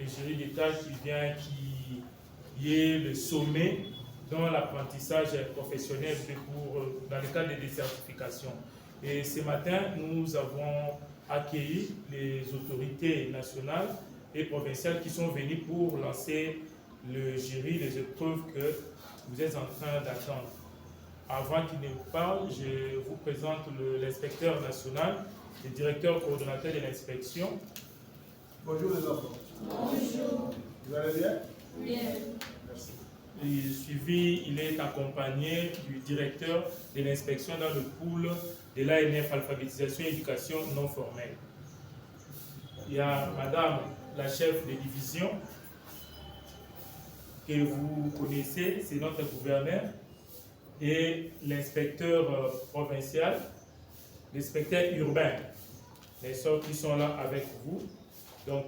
jury d'État qui est le sommet dans l'apprentissage professionnel dans le cadre des certifications. Et ce matin, nous avons accueilli les autorités nationales et provinciales qui sont venues pour lancer le jury, les épreuves que vous êtes en train d'attendre. Avant qu'il ne parle, je vous présente l'inspecteur national, le directeur coordonnateur de l'inspection. Bonjour les enfants. Bonjour. Vous allez bien? Bien. Merci. Il est accompagné du directeur de l'inspection dans le pool de l'ANF, alphabétisation et éducation non formelle. Il y a madame la chef de division que vous connaissez, c'est notre gouverneur, et l'inspecteur provincial, l'inspecteur urbain, les sœurs qui sont là avec vous. Donc,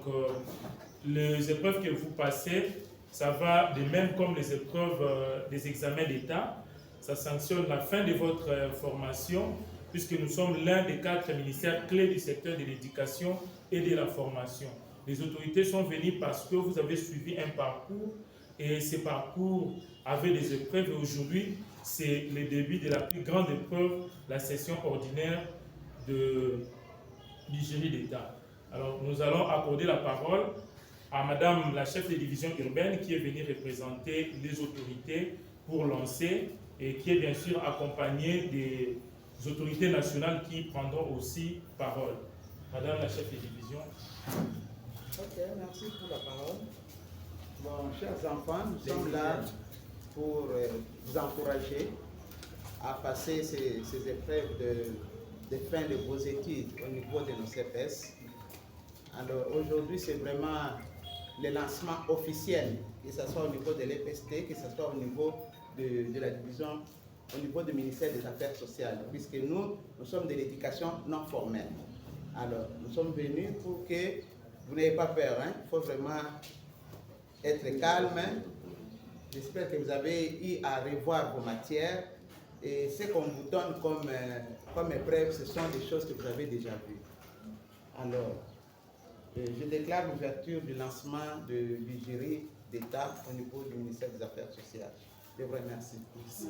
les épreuves que vous passez, ça va de même comme les épreuves des examens d'État. Ça sanctionne la fin de votre formation, puisque nous sommes l'un des 4 ministères clés du secteur de l'éducation et de la formation. Les autorités sont venues parce que vous avez suivi un parcours, et ce parcours avait des épreuves, et aujourd'hui, c'est le début de la plus grande épreuve, la session ordinaire du jury d'État. Alors, nous allons accorder la parole à madame la chef de division urbaine qui est venue représenter les autorités pour lancer et qui est bien sûr accompagnée des autorités nationales qui prendront aussi parole. Madame la chef de division. Ok, merci pour la parole. Bon, chers enfants, nous sommes là pour vous encourager à passer ces épreuves de fin de vos études au niveau de nos CPS. Alors aujourd'hui, c'est vraiment le lancement officiel, que ce soit au niveau de l'EPST, que ce soit au niveau de la division, au niveau du ministère des Affaires sociales, puisque nous sommes de l'éducation non formelle. Alors, nous sommes venus pour que vous n'ayez pas peur, hein. Il faut vraiment être calme. J'espère que vous avez eu à revoir vos matières et ce qu'on vous donne comme épreuve, ce sont des choses que vous avez déjà vues. Alors, je déclare l'ouverture du lancement du jury d'État au niveau du ministère des Affaires sociales. Je vous remercie. Merci.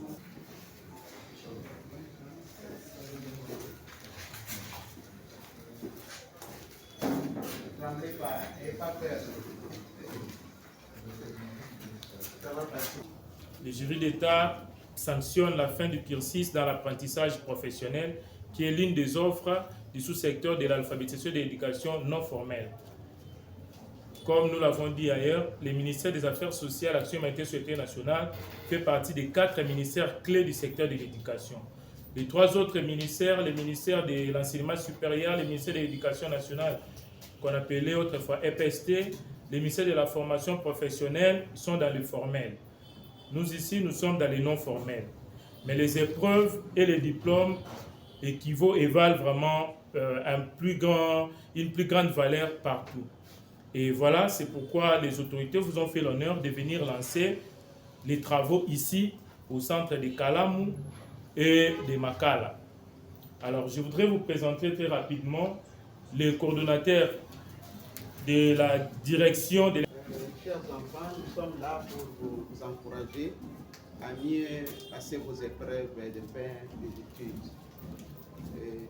N'entrez pas, n'ayez pas peur. Le jury d'État sanctionne la fin du cursus dans l'apprentissage professionnel, qui est l'une des offres du sous-secteur de l'alphabétisation et de l'éducation non formelle. Comme nous l'avons dit ailleurs, le ministère des Affaires sociales, Action et Humanité Société nationale fait partie des 4 ministères clés du secteur de l'éducation. Les 3 autres ministères, le ministère de l'enseignement supérieur, le ministère de l'éducation nationale, qu'on appelait autrefois EPST, le ministère de la formation professionnelle sont dans le formel. Nous ici, nous sommes dans les non formels. Mais les épreuves et les diplômes équivalent et valent vraiment une plus grande valeur partout. Et voilà, c'est pourquoi les autorités vous ont fait l'honneur de venir lancer les travaux ici, au centre de Kalamu et de Makala. Alors, je voudrais vous présenter très rapidement le coordonnateur de la direction de... Chers enfants, nous sommes là pour vous encourager à mieux passer vos épreuves de fin des études.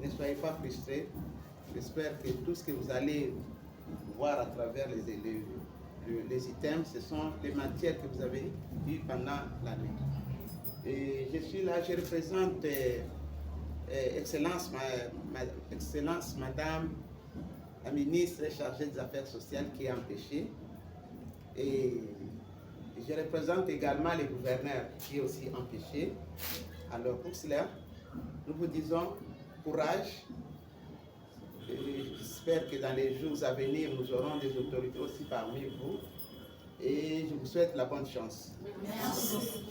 Ne soyez pas frustrés. J'espère que tout ce que vous allez voir à travers les items, ce sont les matières que vous avez eues pendant l'année. Et je suis là, je représente Excellence Madame la ministre chargée des Affaires sociales qui est empêchée. Et je représente également le gouverneur qui est aussi empêché. Alors pour cela, nous vous disons courage. J'espère que dans les jours à venir, nous aurons des autorités aussi parmi vous. Et je vous souhaite la bonne chance. Merci.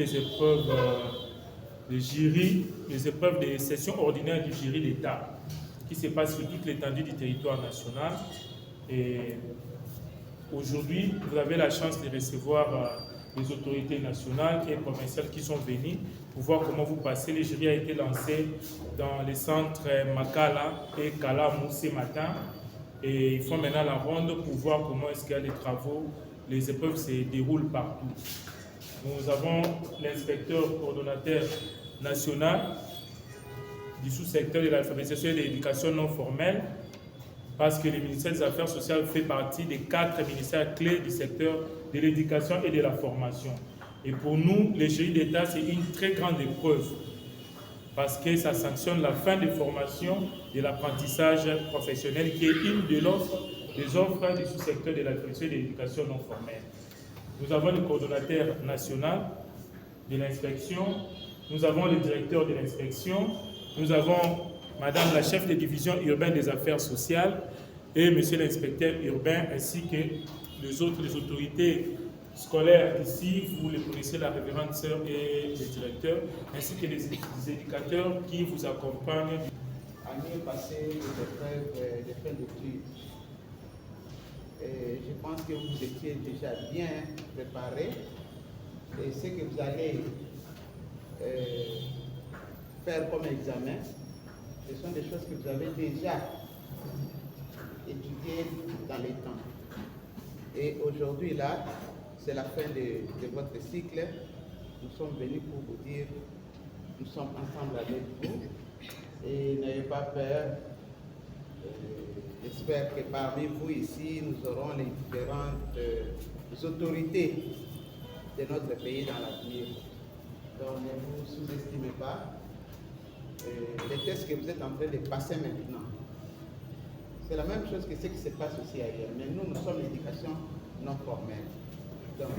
les épreuves de jury, les épreuves des sessions ordinaires du jury d'État qui se passent sur toute l'étendue du territoire national. Et aujourd'hui, vous avez la chance de recevoir les autorités nationales et provinciales qui sont venues pour voir comment vous passez. Le jury a été lancé dans les centres Makala et Kalamou ce matin. Et ils font maintenant la ronde pour voir comment est-ce qu'il y a les travaux, les épreuves se déroulent partout. Nous avons l'inspecteur coordonnateur national du sous-secteur de l'alphabétisation et de l'éducation non formelle, parce que le ministère des Affaires sociales fait partie des 4 ministères clés du secteur de l'éducation et de la formation. Et pour nous, le jury d'État, c'est une très grande épreuve, parce que ça sanctionne la fin des formations de l'apprentissage professionnel, qui est une des offres du sous-secteur de l'alphabétisation et de l'éducation non formelle. Nous avons le coordonnateur national de l'inspection, nous avons le directeur de l'inspection, nous avons Madame la chef de division urbaine des affaires sociales et Monsieur l'inspecteur urbain, ainsi que les autorités scolaires ici, vous les connaissez, la révérende sœur et les directeurs, ainsi que les éducateurs qui vous accompagnent. Année passée, les épreuves de fin d'études. Je pense que vous étiez déjà bien préparés et ce que vous allez faire comme examen, ce sont des choses que vous avez déjà étudiées dans les temps. Et aujourd'hui, là, c'est la fin de votre cycle. Nous sommes venus pour vous dire, nous sommes ensemble avec vous. Et n'ayez pas peur. J'espère que parmi vous ici, nous aurons les différentes autorités de notre pays dans l'avenir. Donc ne vous sous-estimez pas. Les tests que vous êtes en train de passer maintenant, c'est la même chose que ce qui se passe aussi ailleurs. Mais nous sommes l'éducation non formelle. Donc,